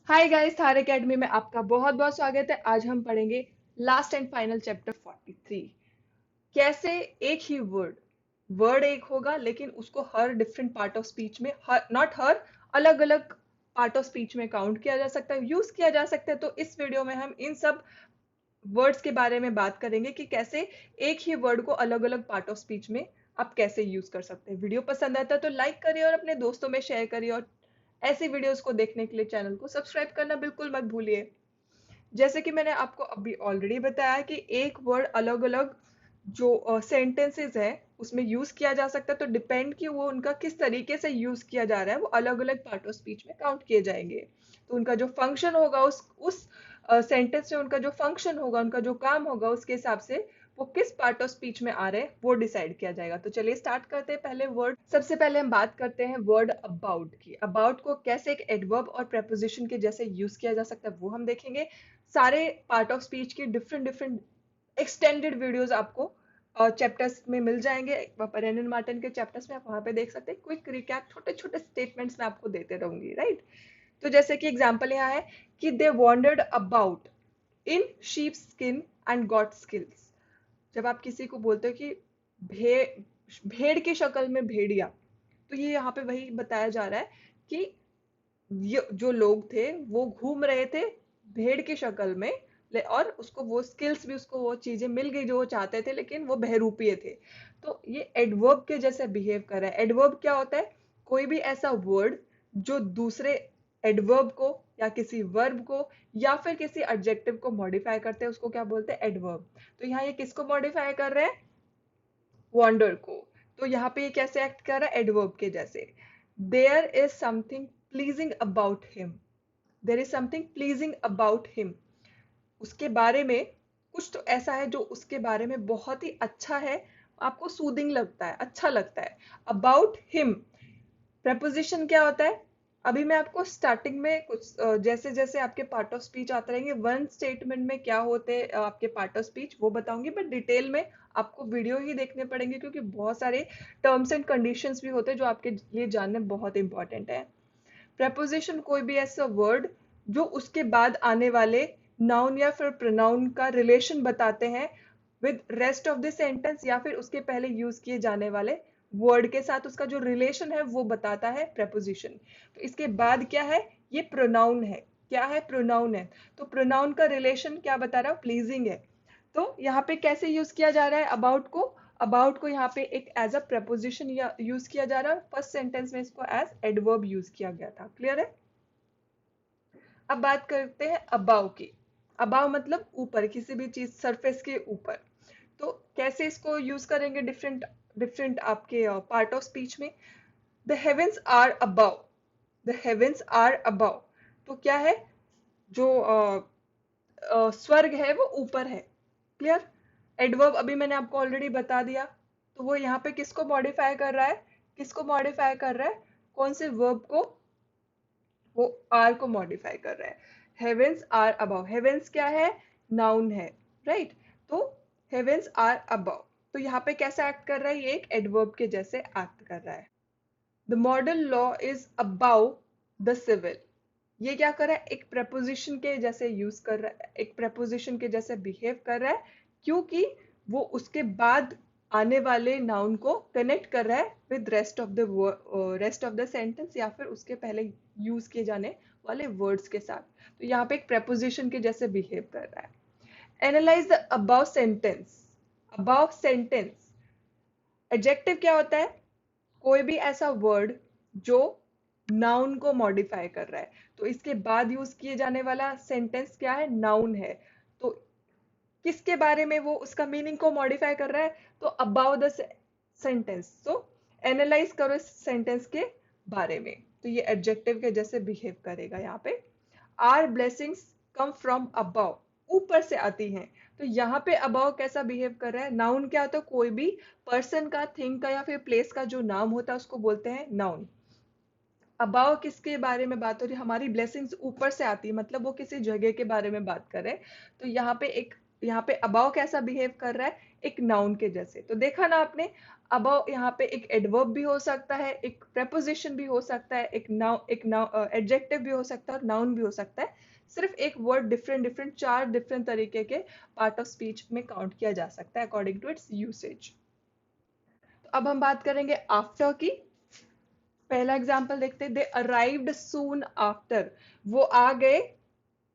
Hi guys, Thar academy में आपका बहुत बहुत स्वागत है। आज हम पढ़ेंगे लास्ट एंड फाइनल चैप्टर 43। कैसे एक ही वर्ड वर्ड एक होगा लेकिन उसको हर डिफरेंट पार्ट ऑफ स्पीच में, नॉट हर, अलग अलग पार्ट ऑफ स्पीच में काउंट किया जा सकता है, यूज किया जा सकता है। तो इस वीडियो में हम इन सब वर्ड्स के बारे में बात करेंगे कि कैसे एक ही वर्ड को अलग अलग पार्ट ऑफ स्पीच में आप कैसे यूज कर सकते हैं। वीडियो पसंद आता है तो लाइक करिए और अपने दोस्तों में शेयर करिए, और ऐसी वीडियोस को देखने के लिए चैनल को सब्सक्राइब करना बिल्कुल मत भूलिए। जैसे कि मैंने आपको अभी ऑलरेडी बताया कि एक वर्ड अलग अलग जो सेंटेंसेस है उसमें यूज किया जा सकता है, तो डिपेंड कि वो उनका किस तरीके से यूज किया जा रहा है, वो अलग अलग पार्ट ऑफ स्पीच में काउंट किए जाएंगे। तो उनका जो फंक्शन होगा, उस सेंटेंस में उनका जो फंक्शन होगा, उनका जो काम होगा, उसके हिसाब से वो किस पार्ट ऑफ स्पीच में आ रहे हैं वो डिसाइड किया जाएगा। तो चलिए स्टार्ट करते हैं। पहले वर्ड, सबसे पहले हम बात करते हैं वर्ड अबाउट की। अबाउट को कैसे एक एडवर्ब और प्रेपोजिशन के जैसे यूज किया जा सकता है वो हम देखेंगे। सारे पार्ट ऑफ स्पीच की डिफरेंट डिफरेंट एक्सटेंडेड वीडियोस आपको चैप्टर्स में मिल जाएंगे। रेनन मार्टिन के चैप्टर्स में आप वहां पे देख सकते हैं। क्विक रिकैप, छोटे छोटे स्टेटमेंट्स में आपको देते रहूंगी, राइट। तो जैसे कि एग्जांपल यहाँ है कि they wondered about in sheep skin and got skills. जब आप किसी को बोलते हो कि भेड़ की शक्ल में भेड़िया, तो ये यहाँ पे वही बताया जा रहा है कि ये जो लोग थे वो घूम रहे थे भेड़ की शक्ल में, और उसको वो स्किल्स भी, उसको वो चीजें मिल गई जो वो चाहते थे, लेकिन वो बहरूपिये थे। तो ये एडवर्ब के जैसे बिहेव कर रहा है। एडवर्ब क्या होता है? कोई भी ऐसा वर्ड जो दूसरे एडवर्ब को या किसी वर्ब को या फिर किसी एडजेक्टिव को मॉडिफाई करते हैं उसको क्या बोलते हैं? एडवर्ब। तो यहाँ ये किसको मॉडिफाई कर रहे हैं? वॉन्डर को। तो यहाँ पे ये कैसे एक्ट कर रहा है? एडवर्ब के जैसे। There is something pleasing about him. There is something pleasing about him. उसके बारे में कुछ तो ऐसा है जो उसके बारे में बहुत ही अच्छा है, आपको सूदिंग लगता है, अच्छा लगता है। अबाउट हिम प्रपोजिशन क्या होता है? अभी मैं आपको स्टार्टिंग में कुछ जैसे जैसे आपके पार्ट ऑफ स्पीच आते रहेंगे, वन स्टेटमेंट में क्या होते हैं आपके पार्ट ऑफ स्पीच वो बताऊंगी, बट डिटेल में आपको वीडियो ही देखने पड़ेंगे, क्योंकि बहुत सारे टर्म्स एंड कंडीशंस भी होते हैं जो आपके लिए जानने बहुत इंपॉर्टेंट है। प्रपोजिशन कोई भी ऐसा वर्ड जो उसके बाद आने वाले नाउन या फिर प्रोनाउन का रिलेशन बताते हैं with rest of the sentence, या फिर उसके पहले यूज किए जाने वाले वर्ड के साथ उसका जो रिलेशन है वो बताता है प्रपोजिशन। तो इसके बाद क्या है? ये प्रोनाउन है। क्या है? प्रोनाउन है। तो प्रोनाउन का रिलेशन क्या बता रहा है? प्लीजिंग है। तो यहाँ पे कैसे यूज किया जा रहा है अबाउट को? अबाउट को यहाँ पे एक एज अ प्रपोजिशन या यूज किया जा रहा है। फर्स्ट सेंटेंस में इसको एज एडवर्ब यूज किया गया था। क्लियर है? अब बात करते हैं अबाव की। अबाव मतलब ऊपर, किसी भी चीज सरफेस के ऊपर। तो कैसे इसको यूज करेंगे डिफरेंट डिफरेंट आपके पार्ट ऑफ स्पीच में? The heavens are above. The heavens are above. तो क्या है? जो स्वर्ग है वो ऊपर है। क्लियर? एडवर्ब अभी मैंने आपको ऑलरेडी बता दिया। तो वो यहाँ पे किसको मॉडिफाई कर रहा है? किसको मॉडिफाई कर रहा है? कौन से वर्ब को? वो आर को मॉडिफाई कर रहा है। Heaven's are above. हेवेंस क्या है? नाउन है, राइट। तो हेवेंस आर अबव, तो यहाँ पे कैसा एक्ट कर रहा है? ये एक एडवर्ब के जैसे एक्ट कर रहा है। The model law is above the civil. ये क्या कर रहा है? एक प्रपोजिशन के जैसे यूज कर रहा है, एक प्रपोजिशन के जैसे बिहेव कर रहा है, क्योंकि वो उसके बाद आने वाले नाउन को कनेक्ट कर रहा है with rest of the sentence, या फिर उसके पहले यूज किए जाने वाले वर्ड्स के साथ। तो यहाँ पे एक प्रपोजिशन के जैसे बिहेव कर रहा है। Analyse the above sentence. Above sentence adjective क्या होता है? कोई भी ऐसा वर्ड जो नाउन को मॉडिफाई कर रहा है। तो इसके बाद यूज किए जाने वाला सेंटेंस क्या है? नाउन है। तो किसके बारे में वो उसका मीनिंग को मॉडिफाई कर रहा है? तो अबाउट द सेंटेंस। तो एनालाइज करो इस सेंटेंस के बारे में। तो ये एडजेक्टिव के जैसे बिहेव करेगा यहाँ पे। Our blessings come from above. ऊपर से आती हैं। तो यहाँ पे अबाव कैसा बिहेव कर रहा है? नाउन क्या होता है? कोई भी पर्सन का, थिंग का या फिर प्लेस का जो नाम होता है उसको बोलते हैं नाउन। अबाव किसके बारे में बात हो रही है? हमारी ब्लेसिंग्स ऊपर से आती है, मतलब वो किसी जगह के बारे में बात कर रहे हैं। तो यहाँ पे एक यहाँ पे अबाउ कैसा बिहेव कर रहा है, एक नाउन के जैसे। तो देखा ना आपने, अबाउ यहाँ पे एक एडवर्ब भी हो सकता है, एक प्रेपोजिशन भी हो सकता है, एक नाउन एडजेक्टिव भी हो सकता है और नाउन भी हो सकता है। सिर्फ एक वर्ड डिफरेंट डिफरेंट 4 डिफरेंट तरीके के पार्ट ऑफ स्पीच में काउंट किया जा सकता है अकॉर्डिंग टू इट्स यूसेज। तो अब हम बात करेंगे आफ्टर की। पहला एग्जाम्पल देखते हैं, दे अराइव्ड सून आफ्टर, वो आ गए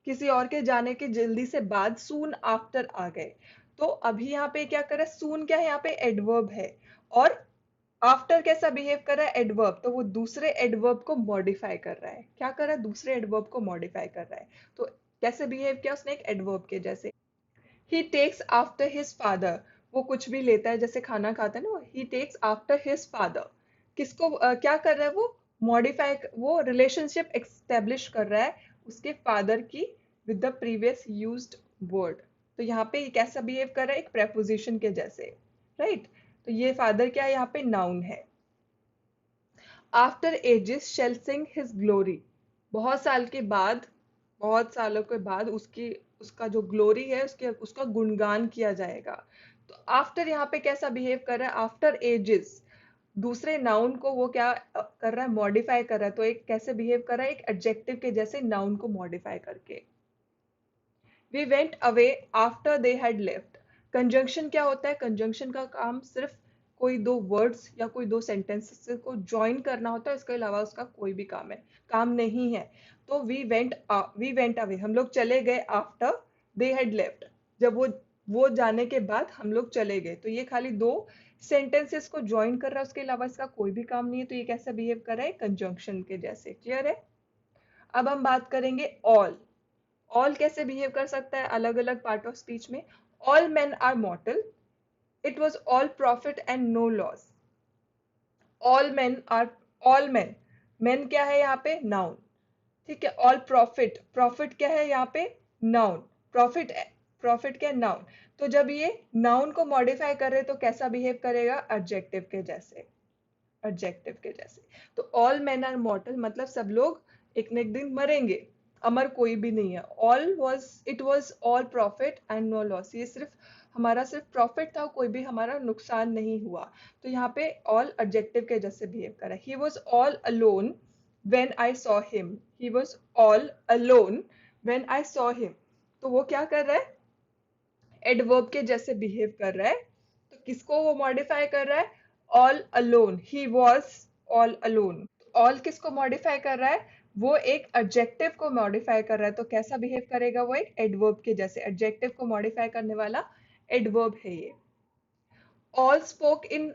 किसी और के जाने के जल्दी से बाद, सून आफ्टर आ गए। तो अभी यहाँ पे क्या कर रहा है, सून क्या है, यहाँ पे एडवर्ब है, और आफ्टर कैसा बिहेव कर रहा है, एडवर्ब। तो वो दूसरे एडवर्ब को मॉडिफाई कर रहा है, क्या कर रहा है, दूसरे एडवर्ब को मॉडिफाई कर रहा है। तो कैसे बिहेव किया उसने, एक एडवर्ब के जैसे। ही टेक्स आफ्टर हिज फादर, वो कुछ भी लेता है, जैसे खाना खाता है ना, ही टेक्स आफ्टर हिज फादर। किसको क्या कर रहा है वो, मॉडिफाई, वो रिलेशनशिप एस्टेब्लिश कर रहा है उसके फादर की with the previous used word. तो यहाँ पे ये कैसा बिहेव कर रहा है, एक प्रेपोजिशन के जैसे, राइट। तो ये फादर क्या है, यहाँ पे नाउन है। आफ्टर एजेस शेल सिंग हिज ग्लोरी, बहुत साल के बाद, बहुत सालों के बाद उसकी, उसका जो ग्लोरी है उसके, उसका गुणगान किया जाएगा। तो आफ्टर यहाँ पे कैसा बिहेव कर रहा है, आफ्टर एजेस, दूसरे नाउन को वो क्या कर रहा है, मॉडिफाई कर रहा है। तो एक कैसे बिहेव कर रहा है, एक एडजेक्टिव के जैसे नाउन को मॉडिफाई करके। We went away after they had left, conjunction क्या होता है, कंजंक्शन का काम सिर्फ कोई दो वर्ड्स या कोई दो सेंटेंसेस को ज्वाइन करना होता है, इसके अलावा उसका कोई भी काम नहीं है। तो वी वेंट अवे, हम लोग चले गए, आफ्टर दे हैड लेफ्ट, जब वो जाने के बाद हम लोग चले गए। तो ये खाली दो सेंटेंसेस को ज्वाइन कर रहा है, उसके अलावा इसका कोई भी काम नहीं है। तो ये कैसा बिहेव कर रहा है, कंजंक्शन के जैसे। क्लियर है। अब हम बात करेंगे ऑल। ऑल कैसे बिहेव कर सकता है अलग अलग पार्ट ऑफ स्पीच में। All men are mortal, it was all profit and no loss. All men are, all men, men क्या है यहाँ पे, नाउन, ठीक है। ऑल प्रॉफिट, प्रॉफिट क्या है यहाँ पे, नाउन, प्रॉफिट, प्रॉफिट क्या, नाउन। तो जब ये नाउन को मॉडिफाई कर रहे तो कैसा बिहेव करेगा, एडजेक्टिव के जैसे, एडजेक्टिव के जैसे। तो ऑल मैन आर मॉर्टल मतलब सब लोग एक न एक दिन मरेंगे, अमर कोई भी नहीं है। All was, it was all profit and no loss, ये सिर्फ हमारा सिर्फ प्रॉफिट था, कोई भी हमारा नुकसान नहीं हुआ। तो यहाँ पे ऑल एडजेक्टिव के जैसे बिहेव कर रहा है। He was all alone when I saw him, he was all alone when I saw him. तो वो क्या कर रहा है, एडवर्ब के जैसे बिहेव कर रहा है। तो किसको वो मॉडिफाई कर रहा है, all alone, he was all alone. All किसको मॉडिफाई कर रहा है, वो एक एडजेक्टिव को मॉडिफाई कर रहा है। तो कैसा बिहेव करेगा, वो एक एडवर्ब के जैसे, एडजेक्टिव को मॉडिफाई करने वाला एडवर्ब है ये। All spoke in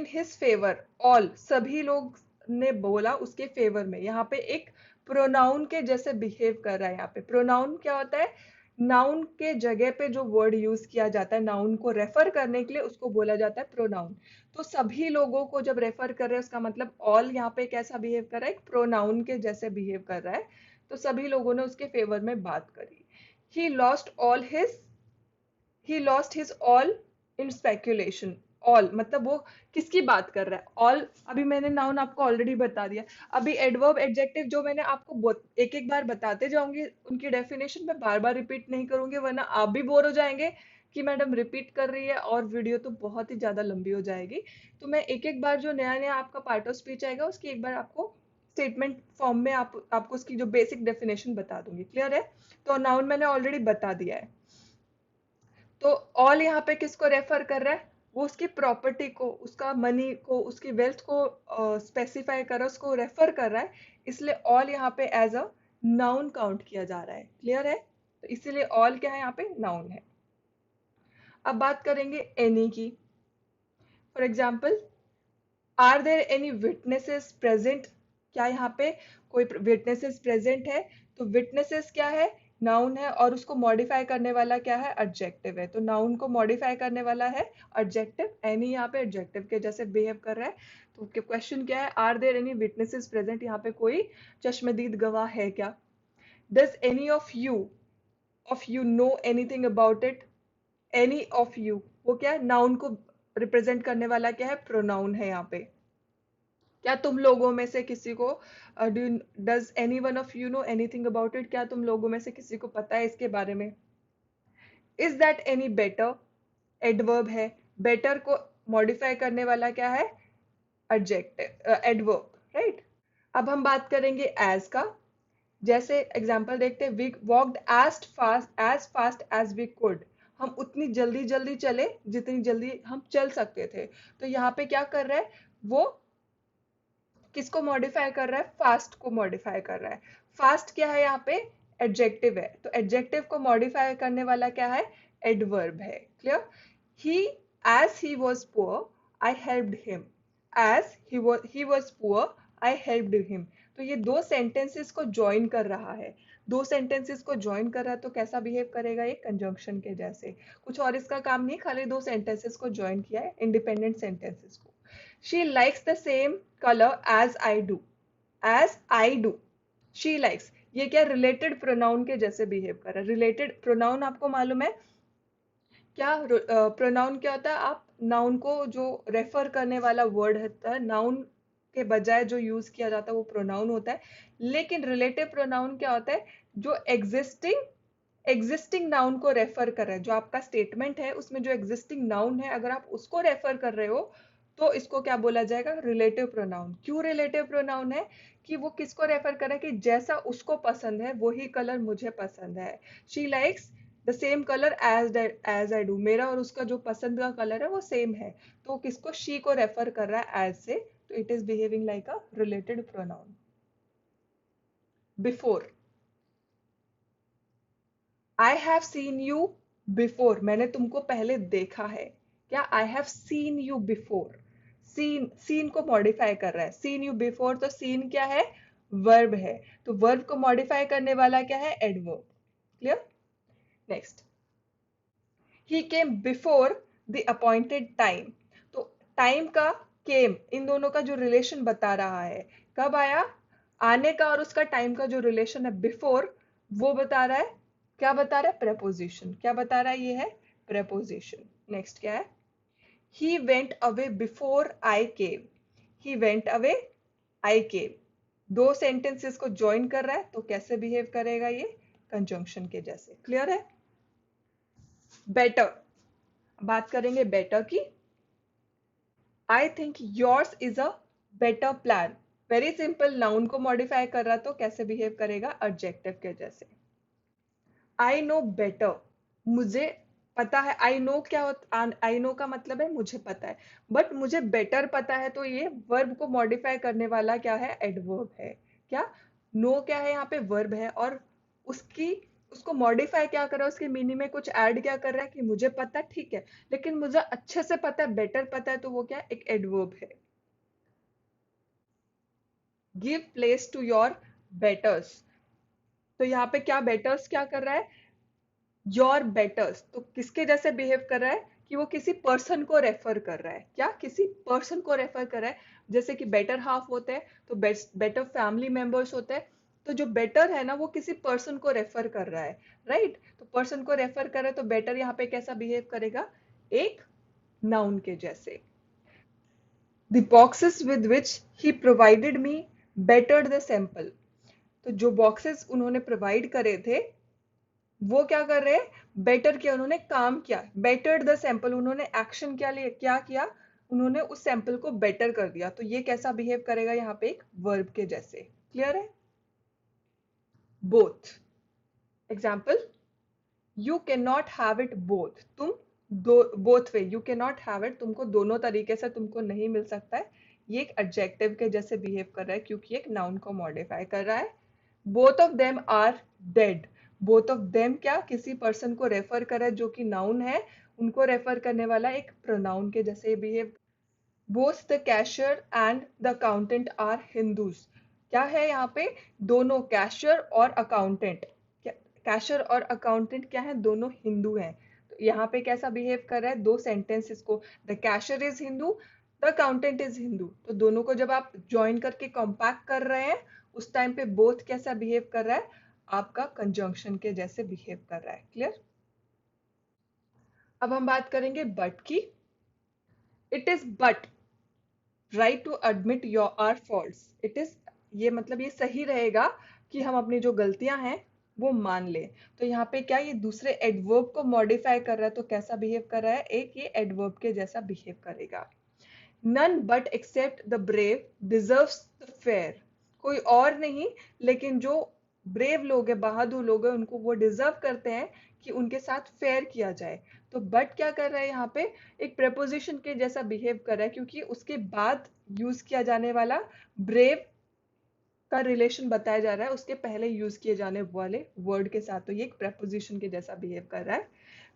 his favour, all सभी लोग ने बोला उसके फेवर में। यहाँ पे एक प्रोनाउन के जैसे बिहेव कर रहा है। यहाँ पे प्रोनाउन क्या होता है, नाउन के जगह पे जो वर्ड यूज किया जाता है नाउन को रेफर करने के लिए, उसको बोला जाता है प्रोनाउन। तो सभी लोगों को जब रेफर कर रहे हैं उसका मतलब ऑल यहाँ पे कैसा बिहेव कर रहा है, एक प्रोनाउन के जैसे बिहेव कर रहा है। तो सभी लोगों ने उसके फेवर में बात करी। He lost all his, he lost his all in speculation। all मतलब वो किसकी बात कर रहा है, all अभी मैंने नाउन आपको ऑलरेडी बता दिया। अभी एडवर्ब एडजेक्टिव जो मैंने आपको एक एक बार बताते जाऊंगी, उनकी डेफिनेशन मैं बार बार रिपीट नहीं करूंगी, वरना आप भी बोर हो जाएंगे कि मैडम रिपीट कर रही है और वीडियो तो बहुत ही ज्यादा लंबी हो जाएगी। तो मैं एक एक बार जो नया नया आपका पार्ट ऑफ स्पीच आएगा उसकी एक बार आपको स्टेटमेंट फॉर्म में आपको उसकी जो बेसिक डेफिनेशन बता दूंगी। क्लियर है। तो नाउन मैंने ऑलरेडी बता दिया है। तो ऑल यहाँ पे किसको रेफर कर रहा है, वो उसकी प्रॉपर्टी को, उसका मनी को, उसकी वेल्थ को स्पेसिफाई कर रहा है, उसको रेफर कर रहा है। इसलिए ऑल यहाँ पे एज अ नाउन काउंट किया जा रहा है। क्लियर है। तो इसीलिए ऑल क्या है, यहाँ पे नाउन है। अब बात करेंगे एनी की। For example, are there any witnesses present, क्या यहाँ पे कोई विटनेसेस प्रेजेंट है। तो विटनेसेस क्या है, नाउन है, और उसको मॉडिफाई करने वाला क्या है, एडजेक्टिव है। तो नाउन को मॉडिफाई करने वाला है एडजेक्टिव, एनी यहाँ पे एडजेक्टिव के जैसे बिहेव कर रहा है। तो क्वेश्चन क्या है, are there any witnesses present, यहाँ पे कोई चश्मदीद गवाह है क्या। Does any of you know anything about it, any of you वो क्या है, नाउन को रिप्रेजेंट करने वाला क्या है, प्रोनाउन है यहाँ पे। क्या तुम लोगों में से किसी को, does any one of you know anything about it, क्या तुम लोगों में से किसी को पता है इसके बारे में। Is that any better, adverb है, बेटर को मॉडिफाई करने वाला क्या है, एडजेक्टिव, एडवर्ब, राइट। अब हम बात करेंगे एज का। जैसे एग्जांपल देखते हैं, we walked as fast as we could, हम उतनी जल्दी जल्दी चले जितनी जल्दी हम चल सकते थे। तो यहाँ पे क्या कर रहा है वो, किसको मॉडिफाई कर रहा है, फास्ट को मॉडिफाई कर रहा है। फास्ट क्या है यहाँ पे, एडजेक्टिव है, तो एडजेक्टिव को मॉडिफाई करने वाला क्या है, एडवर्ब है। Clear. He as he was poor I helped him, as he was poor I helped him. तो ये दो सेंटेंसेस को ज्वाइन कर रहा है, दो सेंटेंसेस को ज्वाइन कर रहा है, तो कैसा बिहेव करेगा ये, कंजंक्शन के जैसे। कुछ और इसका काम नहीं, खाली दो सेंटेंसेस को ज्वाइन किया है, इंडिपेंडेंट सेंटेंसेस को। She likes the same color as I do. As I do. She likes. ये क्या, रिलेटेड प्रोनाउन के जैसे बिहेव कर रहा है। रिलेटेड प्रोनाउन आपको मालूम है क्या, प्रोनाउन क्या होता है, आप नाउन को जो रेफर करने वाला वर्ड होता है, नाउन के बजाय जो यूज किया जाता है वो प्रोनाउन होता है। लेकिन रिलेटिव प्रोनाउन क्या होता है, जो एग्जिस्टिंग नाउन को रेफर कर रहा है, जो आपका स्टेटमेंट है उसमें जो एग्जिस्टिंग नाउन है, अगर आप उसको रेफर कर रहे हो तो इसको क्या बोला जाएगा, रिलेटिव प्रोनाउन। क्यों रिलेटिव प्रोनाउन है, कि वो किसको रेफर कर रहा है, कि जैसा उसको पसंद है वही कलर मुझे पसंद है। She likes the same colour as I do, मेरा और उसका जो पसंद का कलर है वो सेम है, तो किसको, शी को रेफर कर रहा है एज से, तो it is behaving like a related pronoun. Before, I have seen you before, मैंने तुमको पहले देखा है। क्या, I have seen you before, seen को मॉडिफाई कर रहा है, सीन यू बिफोर, तो सीन क्या है, वर्ब है, तो वर्ब को मॉडिफाई करने वाला क्या है, adverb. Clear. Next, he came before the appointed time, तो टाइम का, केम, इन दोनों का जो रिलेशन बता रहा है, कब आया, आने का, और उसका टाइम का जो रिलेशन है बिफोर, वो बता रहा है, क्या बता रहा है, प्रेपोजिशन। क्या बता रहा है, ये है प्रेपोजिशन। नेक्स्ट क्या है, he went away before I came, he went away I came, दो सेंटेंसेस को ज्वाइन कर रहा है, तो कैसे बिहेव करेगा ये, कंजंक्शन के जैसे। क्लियर है। बेटर, बात करेंगे बेटर की। I think yours is a better plan, very simple, noun को मॉडिफाई कर रहा तो कैसे बिहेव करेगा, एडजेक्टिव के जैसे। आई नो बेटर, मुझे पता है, आई नो क्या होता, आई नो का मतलब है मुझे पता है, बट मुझे बेटर पता है, तो ये वर्ब को मॉडिफाई करने वाला क्या है, एडवर्ब है। क्या, नो क्या है, यहाँ पे वर्ब है, और उसकी उसको मॉडिफाई क्या कर रहा है, उसकी मीनिंग में कुछ ऐड क्या कर रहा है, कि मुझे पता है, ठीक है, लेकिन मुझे अच्छे से पता है, बेटर पता है, तो वो क्या है, एक एडवर्ब है। Give place to your betters, तो यहाँ पे क्या, बेटर्स क्या कर रहा है, योर बेटर्स, तो किसके जैसे बिहेव कर रहा है, कि वो किसी पर्सन को रेफर कर रहा है। क्या, किसी पर्सन को रेफर कर रहा है, जैसे कि बेटर हाफ होते हैं, तो बेटर फैमिली मेंबर्स होते हैं, तो जो बेटर है ना वो किसी पर्सन को रेफर कर रहा है, राइट। तो पर्सन को रेफर कर रहा है, तो बेटर यहाँ पे कैसा बिहेव करेगा, एक नाउन के जैसे। The boxes with which he provided me battered the sample, तो जो बॉक्सेस उन्होंने प्रोवाइड करे थे वो क्या कर रहे हैं, बेटर किया, उन्होंने काम किया, बेटर्ड द सैंपल, उन्होंने एक्शन क्या लिए, क्या किया, उन्होंने उस सैंपल को बेटर कर दिया, तो ये कैसा बिहेव करेगा, यहाँ पे एक वर्ब के जैसे। क्लियर है। Both, example, you can not have it both, तुम दो, both way, you can not have it, तुमको दोनों तरीके से तुमको नहीं मिल सकता है, ये एक एडजेक्टिव के जैसे बिहेव कर रहा है, क्योंकि एक नाउन को मॉडिफाई कर रहा है। Both of them are dead, both of them क्या, किसी पर्सन को रेफर कर रहा है जो कि नाउन है, उनको रेफर करने वाला एक प्रोनाउन के जैसे behave. Both the cashier and the accountant are Hindus, क्या है यहाँ पे, दोनों कैशियर और अकाउंटेंट, कैशियर और अकाउंटेंट क्या है, दोनों हिंदू हैं, तो यहाँ पे कैसा बिहेव कर रहा है, दो सेंटेंसेस को, the cashier is Hindu, the accountant is Hindu, तो दोनों को जब आप ज्वाइन करके कॉम्पैक्ट कर रहे हैं, उस टाइम पे बोथ कैसा बिहेव कर रहा है, आपका कंजंक्शन के जैसे बिहेव कर रहा है। क्लियर। अब हम बात करेंगे बट की। It is but right to admit your are faults, it is, ये मतलब ये सही रहेगा कि हम अपनी जो गलतियां हैं वो मान ले। तो यहाँ पे क्या ये दूसरे एडवर्ब को मॉडिफाई कर रहा है, तो कैसा बिहेव कर रहा है, एक ये एडवर्ब के जैसा बिहेव करेगा। None but except the brave deserves the fair, कोई और नहीं लेकिन जो ब्रेव लोग हैं, बहादुर लोग हैं, उनको वो डिजर्व करते हैं कि उनके साथ फेयर किया जाए। तो बट क्या कर रहा है यहाँ पे, एक प्रेपोजिशन के जैसा बिहेव कर रहा है, क्योंकि उसके बाद यूज किया जाने वाला ब्रेव का रिलेशन बताया जा रहा है उसके पहले यूज किए जाने वाले वर्ड के साथ। तो ये एक प्रेपोजिशन के जैसा बिहेव कर रहा है।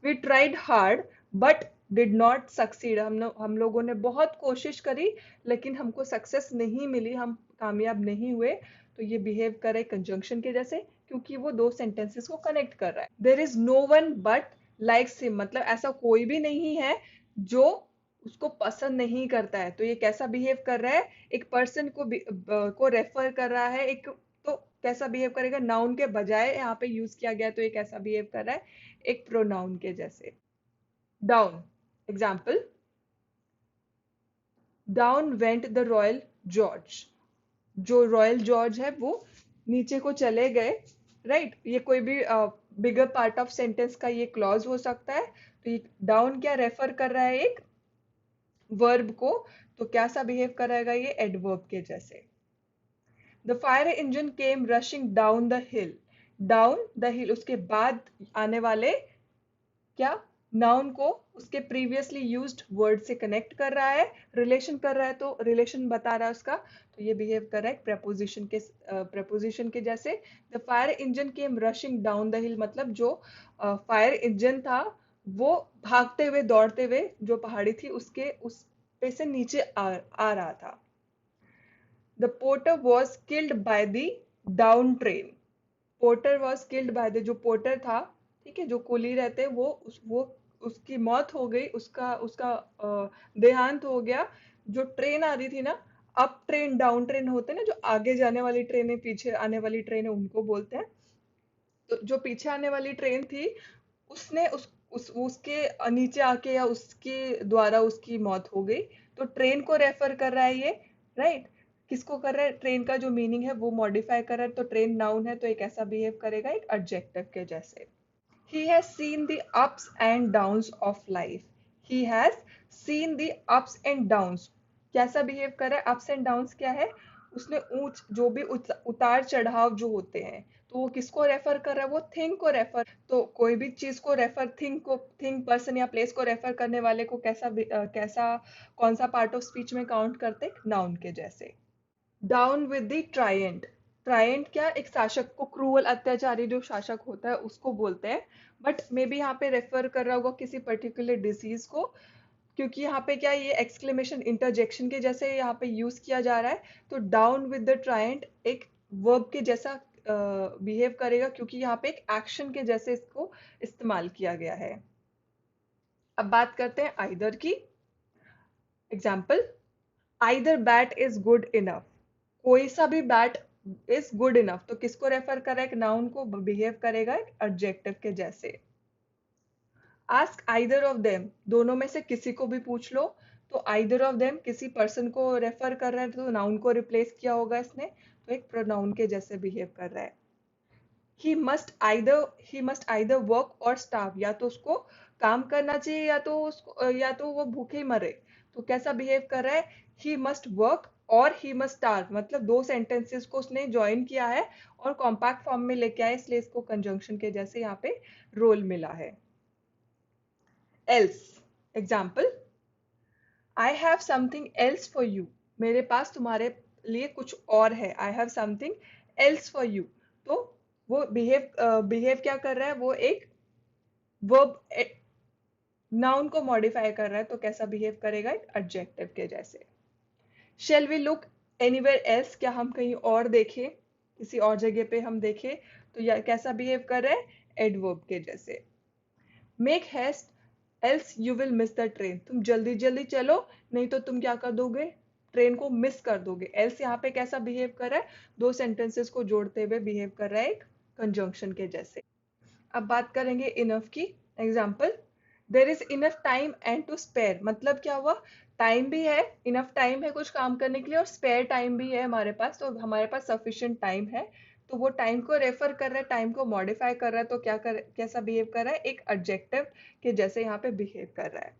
We tried hard but did not succeed, हम लोगों ने बहुत कोशिश करी लेकिन हमको सक्सेस नहीं मिली, हम कामयाब नहीं हुए। तो ये बिहेव कर रहा है कंजंक्शन के जैसे, क्योंकि वो दो सेंटेंसेस को कनेक्ट कर रहा है। There is no one but likes him, मतलब ऐसा कोई भी नहीं है जो उसको पसंद नहीं करता है। तो ये कैसा बिहेव कर रहा है, एक पर्सन को रेफर कर रहा है, एक तो कैसा बिहेव करेगा, नाउन के बजाय यहाँ पे यूज किया गया, तो ये कैसा बिहेव कर रहा है, एक प्रोनाउन के जैसे। Down example, down went the royal George, जो रॉयल जॉर्ज है वो नीचे को चले गए। राइट, ये कोई भी बिगर पार्ट ऑफ सेंटेंस का ये क्लॉज हो सकता है। तो ये डाउन क्या रेफर कर रहा है, एक वर्ब को, तो कैसा बिहेव करेगा, ये एडवर्ब के जैसे। The fire engine came rushing down the hill, down the हिल उसके बाद आने वाले क्या, नाउन को उसके प्रीवियसली यूज्ड वर्ड से कनेक्ट कर रहा है, रिलेशन कर रहा है, तो रिलेशन बता रहा है उसका। तो ये बिहेव कर रहा है प्रेपोजिशन के जैसे। The fire engine came rushing down the हिल, मतलब जो फायर इंजन था वो भागते हुए दौड़ते हुए जो पहाड़ी थी उसके उस पे से नीचे आ रहा था। The porter was killed by the down train, porter was killed by the, जो पोर्टर था, ठीक है, जो कुली रहते वो उसकी मौत हो गई, उसका उसका देहांत हो गया। जो ट्रेन आ रही थी ना, अप ट्रेन डाउन ट्रेन होते हैं ना, जो आगे जाने वाली ट्रेन है, पीछे आने वाली ट्रेन है, उनको बोलते हैं। तो जो पीछे आने वाली ट्रेन थी उसने उसके नीचे आके या उसके द्वारा उसकी मौत हो गई। तो ट्रेन को रेफर कर रहा है ये। राइट, किसको कर रहा है, ट्रेन का जो मीनिंग है वो मॉडिफाई कर रहा है। तो ट्रेन नाउन है, तो एक ऐसा बिहेव करेगा, एक एडजेक्टिव के जैसे। He has seen the ups and downs of life. He has seen the ups and downs. कैसा बिहेव कर रहा है, अप्स एंड डाउन्स क्या है, उसने ऊंच जो भी उतार चढ़ाव जो होते हैं, तो वो किसको रेफर कर रहा है, वो थिंग को रेफर। तो कोई भी चीज को रेफर, थिंग पर्सन या प्लेस को रेफर करने वाले को कैसा कौन सा पार्ट ऑफ स्पीच में काउंट करते हैं, नाउन के जैसे। डाउन विद द ट्रायंट, ट्रायंट क्या, एक शासक को, क्रूअल अत्याचारी जो शासक होता है उसको बोलते हैं। बट मे बी यहाँ पे रेफर कर रहा होगा किसी पर्टिकुलर डिजीज को, क्योंकि यहाँ पे क्या, ये एक्सक्लेमेशन इंटरजेक्शन के जैसे यहाँ पे यूज किया जा रहा है। तो डाउन विद द ट्रायंट एक वर्ब के जैसा बिहेव करेगा, क्योंकि यहाँ पे एक एक्शन के जैसे इसको इस्तेमाल किया गया है। अब बात करते हैं आइदर की। Example, either bat is good enough, कोई सा भी बैट इज गुड इनफ, तो किसको रेफर करेगा, एक नाउन को, बिहेव करेगा एक एडजेक्टिव के जैसे। आस्क आइदर ऑफ देम, दोनों में से किसी को भी पूछ लो। तो आइदर ऑफ देम किसी पर्सन को रेफर कर रहा है, तो नाउन को रिप्लेस किया होगा इसने, तो एक प्रोनाउन के जैसे बिहेव कर रहा है। ही मस्ट आइदर वर्क और स्टार्व, या तो उसको काम करना चाहिए या तो वो भूखे ही मरे। तो कैसा बिहेव कर रहा है, ही मस्ट वर्क और ही मस्ट स्टार्व, मतलब दो सेंटेंसेस को उसने ज्वाइन किया है और कॉम्पैक्ट फॉर्म में लेके आया, इसलिए इसको कंजंक्शन के जैसे यहाँ पे रोल मिला है। Else example, I have something else for you, मेरे पास तुम्हारे लिए कुछ और है, I have something else for you. तो वो बिहेव क्या कर रहा है, वो एक वर्ब नाउन को मॉडिफाई कर रहा है, तो कैसा बिहेव करेगा, एक एडजेक्टिव के जैसे। Shall we look anywhere else, क्या हम कहीं और देखें, किसी और जगह पे हम देखें, तो यह कैसा बिहेव कर रहा है, एडवर्ब के जैसे। Make haste else you will miss the train, तुम जल्दी जल्दी चलो नहीं तो तुम क्या कर दोगे, ट्रेन को मिस कर दोगे। एल्स यहाँ पे कैसा बिहेव कर रहा है, दो सेंटेंसेस को जोड़ते हुए बिहेव कर रहा है, एक कंजंक्शन के जैसे। अब बात करेंगे इनफ की। Example, there is enough time and to spare, मतलब क्या हुआ, टाइम भी है, इनफ टाइम है कुछ काम करने के लिए, और स्पेयर टाइम भी है हमारे पास, तो हमारे पास सफिशिएंट टाइम है। तो वो टाइम को रेफर कर रहा है, टाइम को मॉडिफाई कर रहा है, तो कैसा बिहेव कर रहा है, एक एडजेक्टिव के जैसे यहाँ पे बिहेव कर रहा है।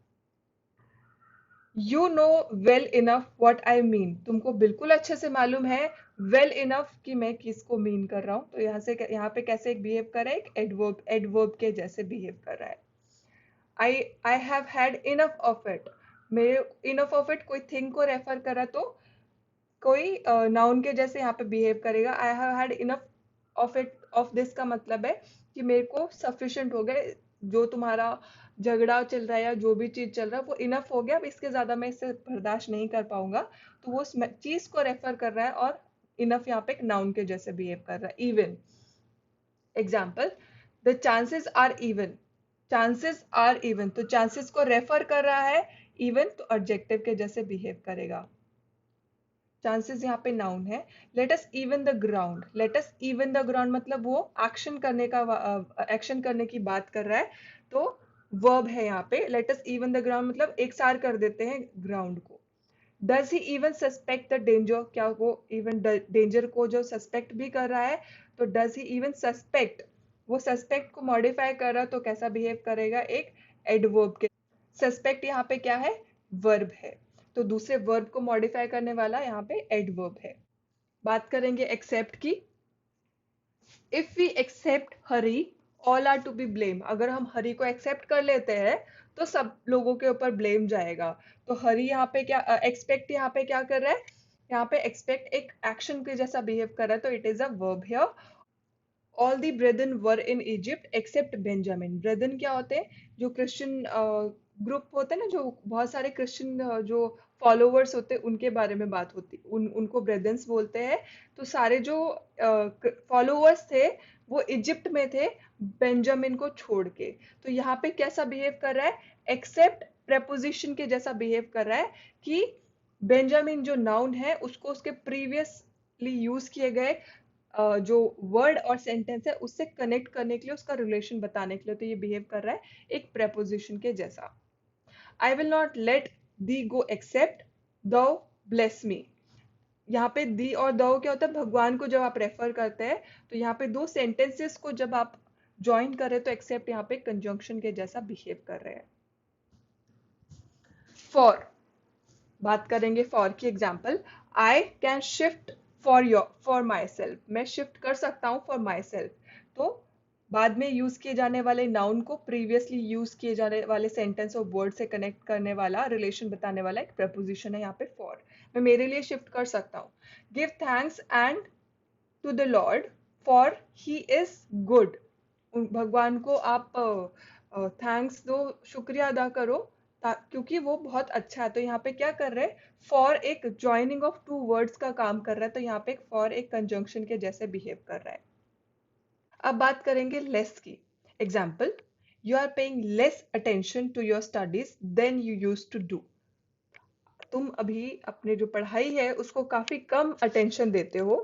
You know well enough what I mean, तुमको बिल्कुल अच्छे से मालूम है वेल इनफ कि मैं किसको मीन कर रहा हूँ। तो यहाँ पे कैसे एक बिहेव कर रहा है, एक एडवर्ब के जैसे बिहेव कर रहा है। I have had enough of it, मेरे इनफ ऑफ इट कोई थिंग को रेफर करा तो कोई नाउन के जैसे यहाँ पे बिहेव करेगा। I have had enough of it, of this का मतलब है कि मेरे को सफिशिएंट हो गए, जो तुम्हारा झगड़ा चल रहा है या जो भी चीज चल रहा है वो इनफ हो गया, अब इसके ज्यादा मैं इससे बर्दाश्त नहीं कर पाऊंगा। तो वो उस चीज को रेफर कर रहा है, और इनफ यहाँ पे एक नाउन के जैसे बिहेव कर रहा है। Even example, the chances are even, chances are even, तो चांसेस को रेफर कर रहा है, इवन तो एडजेक्टिव के जैसे बिहेव करेगा। चांसेस यहाँ पे नाउन है। Let us even the ground, let us even the ground मतलब वो एक्शन करने का, एक्शन करने की बात कर रहा है, तो वर्ब है यहाँ पे। Let us even the ground मतलब एक सार कर देते हैं ग्राउंड को। Does he even suspect the danger, क्या वो इवन डेंजर को जो सस्पेक्ट भी कर रहा है, तो डज ही इवन सस्पेक्ट, वो सस्पेक्ट को मॉडिफाई कर रहा है, तो कैसा बिहेव करेगा, एक एडवर्ब के। सस्पेक्ट यहाँ पे क्या है, वर्ब है, तो दूसरे वर्ब को मॉडिफाई करने वाला यहाँ पे एडवर्ब है। बात करेंगे एक्सेप्ट की। If we except Hari all are to be blame, अगर हम हरी को एक्सेप्ट कर लेते हैं तो सब लोगों के ऊपर ब्लेम जाएगा। तो हरी यहाँ पे क्या, एक्सपेक्ट यहाँ पे क्या कर रहा है, यहाँ पे एक्सपेक्ट एक एक्शन के जैसा बिहेव कर रहा है, तो it is a verb here. All the brethren were in Egypt except Benjamin, brethren क्या होते हैं, जो क्रिश्चियन ग्रुप होते हैं ना, जो बहुत सारे क्रिश्चियन जो फॉलोवर्स होते हैं उनके बारे में बात होती, उनको ब्रेदन्स बोलते हैं। तो सारे जो फॉलोवर्स थे वो इजिप्ट में थे बेंजामिन को छोड़ के। तो यहाँ पे कैसा बिहेव कर रहा है, एक्सेप्ट प्रेपोजिशन के जैसा बिहेव कर रहा है, कि बेंजामिन जो नाउन है उसको उसके प्रीवियसली यूज किए गए जो वर्ड और सेंटेंस है उससे कनेक्ट करने के लिए, उसका रिलेशन बताने के लिए, तो ये बिहेव कर रहा है एक प्रेपोजिशन के जैसा। I will not let thee go except thou bless me, यहाँ पे दी और दो क्या होता है, भगवान को जब आप रेफर करते हैं, तो यहाँ पे दो सेंटेंसेस को जब आप ज्वाइन कर रहे हैं तो एक्सेप्ट यहाँ पे कंजंक्शन के जैसा बिहेव कर रहे हैं। फॉर, बात करेंगे फॉर की example. I can shift for my self, मैं शिफ्ट कर सकता हूँ फॉर माई सेल्फ, तो बाद में यूज किए जाने वाले नाउन को प्रीवियसली यूज किए जाने वाले सेंटेंस और वर्ड से कनेक्ट करने वाला, रिलेशन बताने वाला एक प्रपोजिशन है यहाँ पे फॉर। मैं मेरे लिए शिफ्ट कर सकता हूँ। Give thanks unto the Lord for he is good, भगवान को आप थैंक्स दो, शुक्रिया अदा करो, क्योंकि वो बहुत अच्छा है। तो यहाँ पे क्या कर रहे हैं, फॉर एक ज्वाइनिंग ऑफ टू वर्ड्स का काम कर रहा है, तो यहाँ पे फॉर एक कंजंक्शन के जैसे बिहेव कर रहा है। अब बात करेंगे लेस की। Example, you are paying less attention to your studies then you use to do, तुम अभी अपने जो पढ़ाई है उसको काफी कम अटेंशन देते हो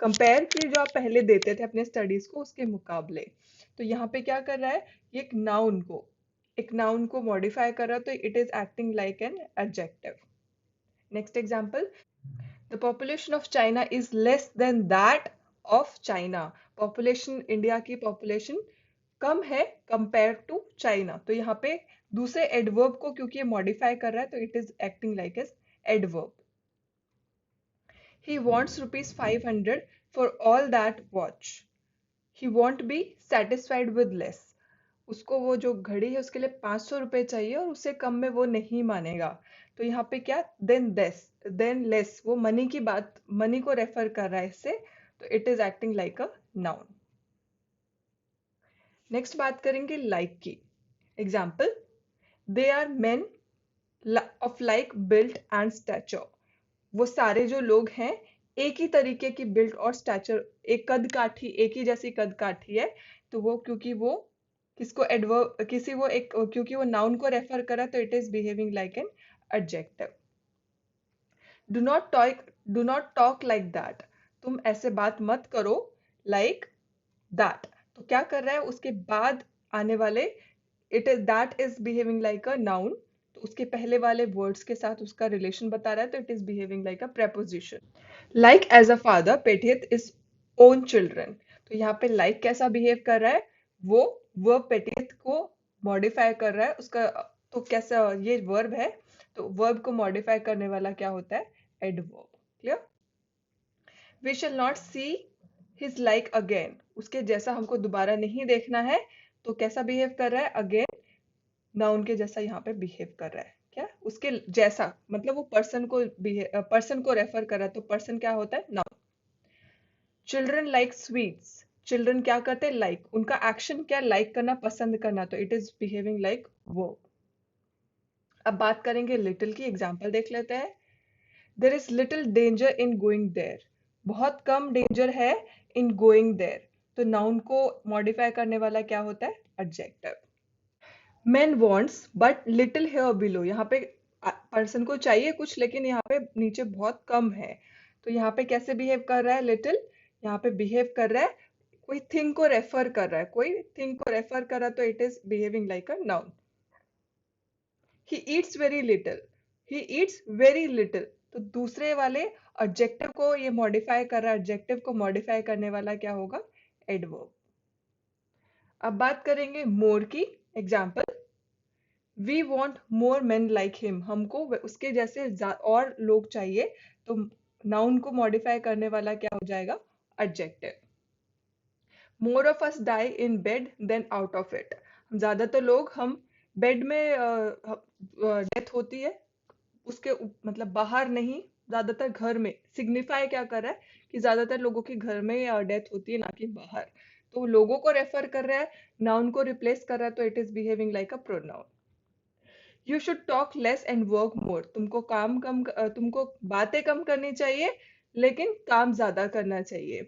कंपेयर कि जो आप पहले देते थे अपने स्टडीज को उसके मुकाबले। तो यहाँ पे क्या कर रहा है, ये एक नाउन को मॉडिफाई कर रहा है, तो it is acting like an adjective. Next example, the population of China is less than that of China, population, India की पॉपुलेशन कम है कंपेयर टू चाइना। तो यहाँ पे दूसरे एडवर्ब को क्योंकि ये मॉडिफाई कर रहा है, तो it is acting like S adverb. He wants rupees 500 for all that watch, he want be satisfied with less, उसको वो जो घड़ी है उसके लिए 500 रुपए चाहिए और उससे कम में वो नहीं मानेगा। तो यहाँ पे क्या, देन लेस, वो मनी की बात, मनी को रेफर कर रहा है इससे, तो it is acting like a noun. Next बात करेंगे लाइक की। Example, they are men of like built and stature, वो सारे जो लोग हैं एक ही तरीके की बिल्ट और स्टैचर, एक कद काठी, एक ही जैसी कद काठी है। तो वो क्योंकि वो किसको एडवर्ब, किसी वो एक, क्योंकि वो नाउन को रेफर करा, तो it is behaving like an adjective. Do not talk like that, तुम ऐसे बात मत करो, लाइक दैट, तो क्या कर रहा है, उसके बाद आने वाले it is, that is behaving like a noun, तो उसके पहले वाले वर्ड्स के साथ उसका रिलेशन बता रहा है, तो it is behaving like a preposition. Like as a father pitieth is own children। तो यहाँ पे like कैसा बिहेव कर रहा है, वो verb petite को मॉडिफाई कर रहा है उसका। तो कैसा ये वर्ब है, तो वर्ब को मॉडिफाई करने वाला क्या होता है, adverb. Clear. We shall not see his like again, उसके जैसा हमको दोबारा नहीं देखना है। तो कैसा बिहेव कर रहा है, अगेन नाउन के जैसा यहाँ पे बिहेव कर रहा है। क्या उसके जैसा, मतलब वो पर्सन को रेफर कर रहा है, तो पर्सन क्या होता है, noun. Children like sweets, children क्या करते हैं, लाइक उनका एक्शन क्या, लाइक करना, पसंद करना, तो इट इज बिहेविंग लाइक वो। अब बात करेंगे लिटिल की, एग्जाम्पल देख लेते हैं। There is little danger in going there, बहुत कम डेंजर है इन गोइंग देयर। तो नाउन को मॉडिफाई करने वाला क्या होता है, adjective. Man wants but little hair below, यहाँ पे पर्सन को चाहिए कुछ लेकिन यहाँ पे नीचे बहुत कम है। तो यहाँ पे कैसे बिहेव कर रहा है, लिटिल यहाँ पे बिहेव कर रहा है, कोई थिंग को रेफर कर रहा है, कोई थिंग को रेफर कर रहा है, तो it is behaving like a noun. He eats very little, he eats very little, तो दूसरे वाले एडजेक्टिव को ये मॉडिफाई कर रहा है, एडजेक्टिव को मॉडिफाई करने वाला क्या होगा, एडवर्ब। अब बात करेंगे मोर की, example. We want more man like him, हमको उसके जैसे और लोग चाहिए। तो नाउन को मॉडिफाई करने वाला क्या हो जाएगा, adjective. More of us die in bed than out of it, ज्यादातर लोग हम बेड में डेथ होती है उसके मतलब बाहर नहीं, ज्यादातर घर में। सिग्निफाई क्या कर रहा है कि ज्यादातर लोगों के घर में डेथ होती है, ना कि बाहर। तो लोगों को रेफर कर रहा है, नाउन को रिप्लेस कर रहा है, तो it is behaving like a pronoun. You should talk less and work more, तुमको बातें कम करनी चाहिए लेकिन काम ज्यादा करना चाहिए।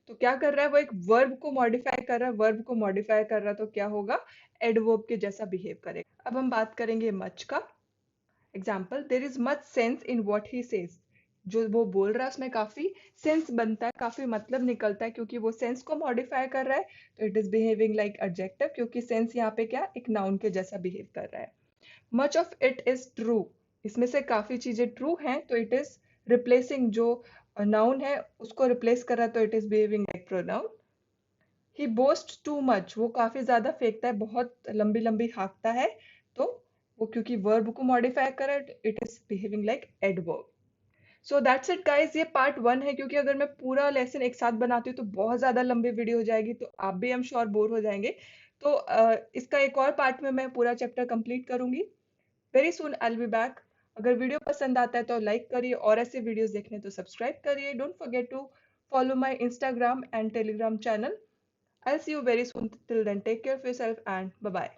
तो क्या कर रहा है, वो एक वर्ब को मॉडिफाई कर रहा है, वर्ब को मॉडिफाई कर रहा है, तो क्या होगा, एडवर्ब के जैसा बिहेव करेगा। अब हम बात करेंगे मच का, example. There is much sense in what he says, जो वो बोल रहा है उसमें काफी सेंस बनता है, काफी मतलब निकलता है, क्योंकि वो सेंस को मॉडिफाई कर रहा है, तो it is behaving like adjective, क्योंकि सेंस यहाँ पे क्या, एक नाउन के जैसा बिहेव कर रहा है। Much of it is true, इसमें से काफी चीजें ट्रू हैं, तो इट इज रिप्लेसिंग, जो नाउन है उसको रिप्लेस कर रहा है, तो it is behaving like pronoun. He boast too much, वो काफी ज्यादा फेंकता है, बहुत लंबी लंबी हाँकता है, तो वो क्योंकि वर्ब को मॉडिफाई कर रहा है, it is behaving like adverb. So that's it guys, ये पार्ट 1 है, क्योंकि अगर मैं पूरा लेसन एक साथ बनाती हूँ तो बहुत ज्यादा लंबी वीडियो हो जाएगी, तो आप भी हम श्योर बोर हो जाएंगे। तो इसका एक और पार्ट में मैं पूरा चैप्टर कंप्लीट करूंगी। Very soon I will be back. अगर वीडियो पसंद आता है तो लाइक करिए, और ऐसे वीडियोस देखने तो सब्सक्राइब करिए। Don't forget to follow my Instagram and Telegram channel. I'll see you very soon. Till then, take care of yourself and bye bye.